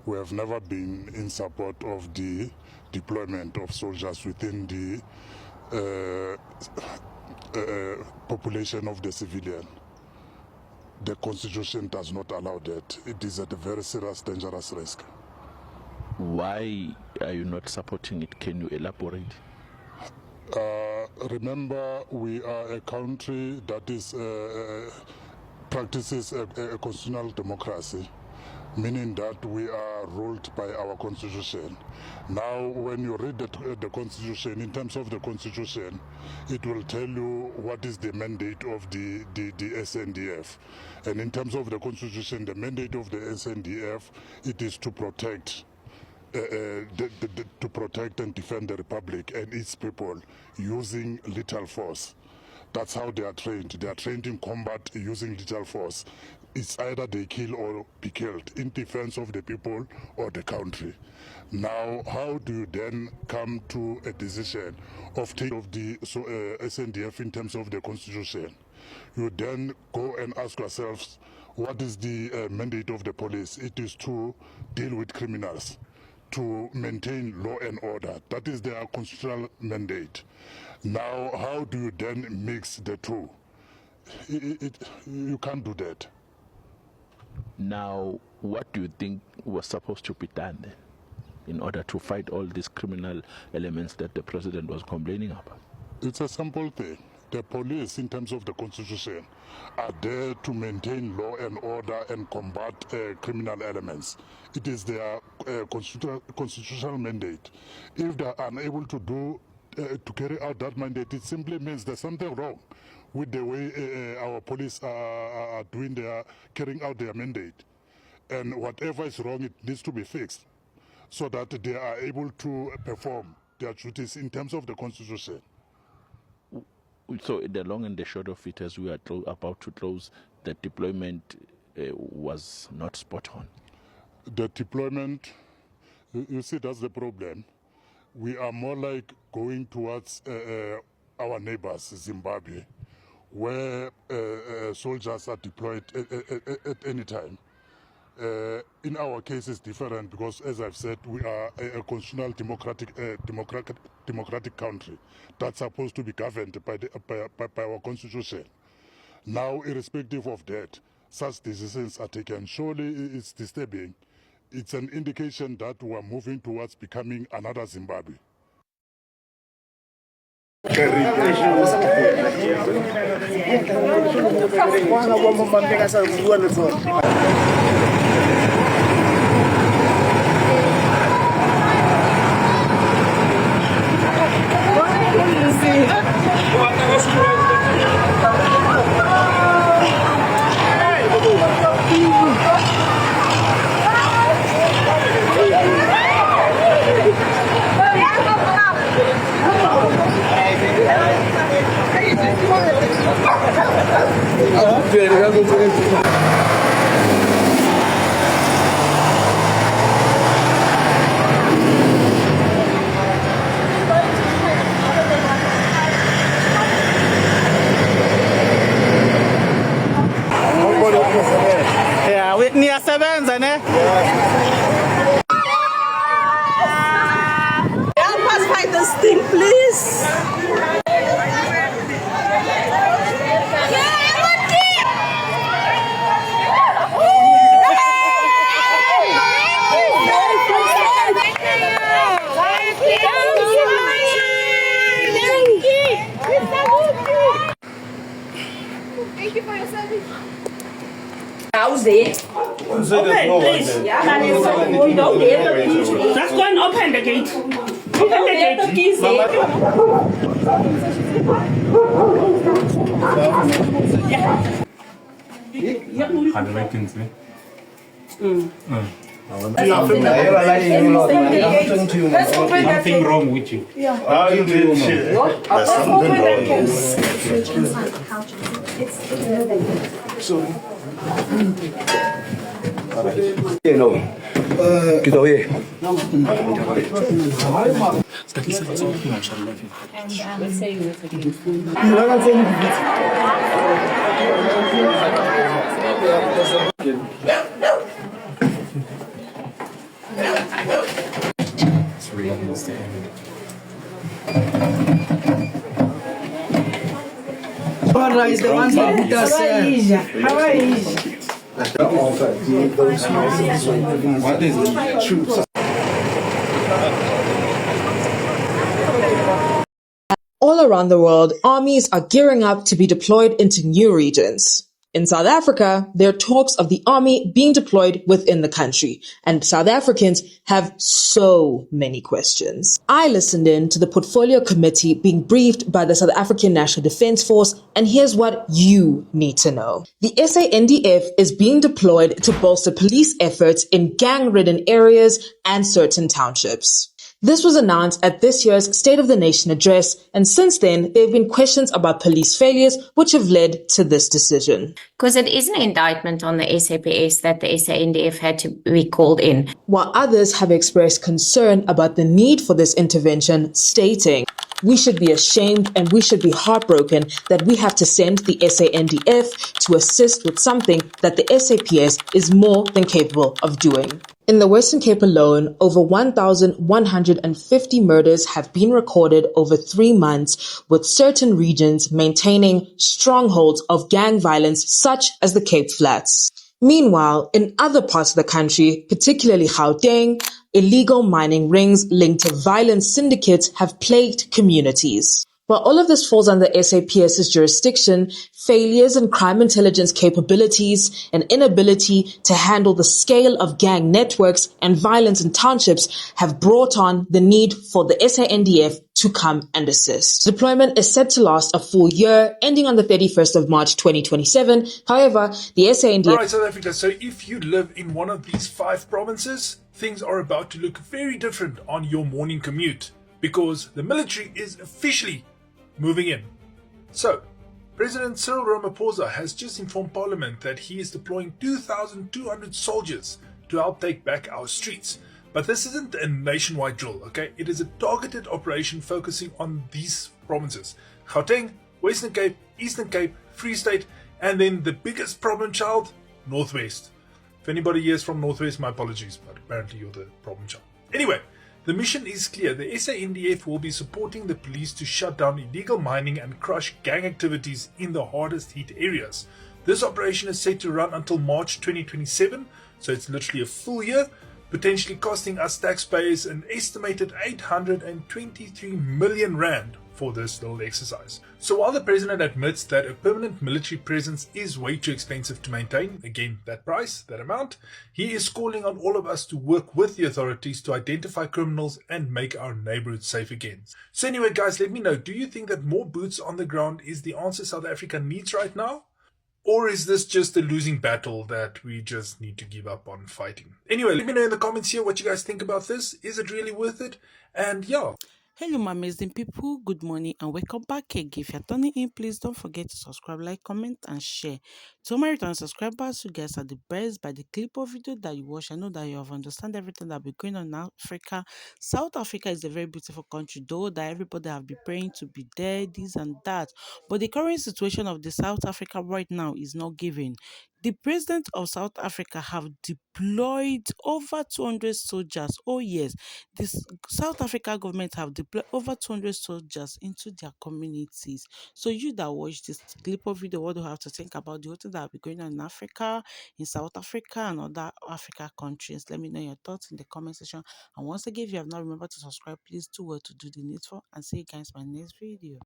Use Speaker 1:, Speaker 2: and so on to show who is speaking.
Speaker 1: we have never been in support of the deployment of soldiers within the population of the civilian. The Constitution does not allow that. It is at a very serious, dangerous risk.
Speaker 2: Why are you not supporting it? Can you elaborate?
Speaker 1: Remember, we are a country that is practices a constitutional democracy, meaning that we are ruled by our constitution. Now, when you read the constitution, in terms of the constitution, it will tell you what is the mandate of the SNDF. And in terms of the constitution, the mandate of the SNDF, it is to protect to protect and defend the Republic and its people using lethal force. That's how they are trained. They are trained in combat using lethal force. It's either they kill or be killed in defense of the people or the country. Now, how do you then come to a decision of taking of the SNDF in terms of the Constitution? You then go and ask yourselves, what is the mandate of the police? It is to deal with criminals, to maintain law and order. That is their constitutional mandate. Now, how do you then mix the two? You can't do that.
Speaker 2: Now, what do you think was supposed to be done then in order to fight all these criminal elements that the president was complaining about?
Speaker 1: It's a simple thing. The police, in terms of the Constitution, are there to maintain law and order and combat criminal elements. It is their constitutional mandate. If they are unable to do to carry out that mandate, it simply means there's something wrong with the way our police are doing carrying out their mandate. And whatever is wrong, it needs to be fixed so that they are able to perform their duties in terms of the Constitution.
Speaker 2: So the long and the short of it, as we are about to close, the deployment was not spot on.
Speaker 1: The deployment, you see, that's the problem. We are more like going towards our neighbors, Zimbabwe, where soldiers are deployed at any time. In our case, it's different because, as I've said, we are a constitutional democratic country that's supposed to be governed by our constitution. Now, irrespective of that, such decisions are taken. Surely it's disturbing. It's an indication that we are moving towards becoming another Zimbabwe.
Speaker 3: Niyasebenza ne? Help us fight this thing, please.
Speaker 4: Thank you for your service.
Speaker 3: Open, please. Just go and open the gate. Open the gate.
Speaker 5: Nothing wrong with you.
Speaker 4: How you doing? There's something wrong.
Speaker 5: Bora is the ones that beat us.
Speaker 6: All around the world, armies are gearing up to be deployed into new regions. In South Africa, there are talks of the army being deployed within the country, and South Africans have so many questions. I listened in to the Portfolio Committee being briefed by the South African National Defence Force, and here's what you need to know. The SANDF is being deployed to bolster police efforts in gang-ridden areas and certain townships. This was announced at this year's State of the Nation address, and since then, there have been questions about police failures, which have led to this decision.
Speaker 7: Because it is an indictment on the SAPS that the SANDF had to be called in.
Speaker 6: While others have expressed concern about the need for this intervention, stating, "We should be ashamed and we should be heartbroken that we have to send the SANDF to assist with something that the SAPS is more than capable of doing." In the Western Cape alone, over 1,150 murders have been recorded over 3 months, with certain regions maintaining strongholds of gang violence such as the Cape Flats. Meanwhile, in other parts of the country, particularly Gauteng, illegal mining rings linked to violent syndicates have plagued communities. While all of this falls under SAPS's jurisdiction, failures in crime intelligence capabilities and inability to handle the scale of gang networks and violence in townships have brought on the need for the SANDF to come and assist. Deployment is set to last a full year, ending on the 31st of March 2027. However, the SANDF...
Speaker 8: Alright, South Africa, so if you live in one of these 5 provinces, things are about to look very different on your morning commute, because the military is officially moving in. So, President Cyril Ramaphosa has just informed Parliament that he is deploying 2,200 soldiers to help take back our streets. But this isn't a nationwide drill, okay? It is a targeted operation focusing on these provinces: Gauteng, Western Cape, Eastern Cape, Free State, and then the biggest problem child, Northwest. If anybody here is from Northwest, my apologies, but apparently you're the problem child. Anyway, the mission is clear. The SANDF will be supporting the police to shut down illegal mining and crush gang activities in the hardest hit areas. This operation is set to run until March 2027, so it's literally a full year, potentially costing us taxpayers an estimated 823 million rand for this little exercise. So while the president admits that a permanent military presence is way too expensive to maintain, again, that price, that amount, he is calling on all of us to work with the authorities to identify criminals and make our neighborhoods safe again. So anyway, guys, let me know, do you think that more boots on the ground is the answer South Africa needs right now? Or is this just a losing battle that we just need to give up on fighting? Anyway, let me know in the comments here what you guys think about this. Is it really worth it? And yeah.
Speaker 5: Hello, my amazing people. Good morning and welcome back again. If you're turning in, please don't forget to subscribe, like, comment, and share. To my return subscribers, you guys are the best. By the clip of video that you watch, I know that you have understand everything that be going on in Africa. South Africa is a very beautiful country, though that everybody have been praying to be there, this and that. But the current situation of the South Africa right now is not giving. The president of South Africa have deployed over 200 soldiers. Oh yes, this South Africa government have deployed over 200 soldiers into their communities. So you that watch this clip of video, what do you have to think about the whole thing that will be going on in Africa, in South Africa, and other Africa countries? Let me know your thoughts in the comment section. And once again, if you have not remembered to subscribe, please do well to do the needful, and see you guys in my next video.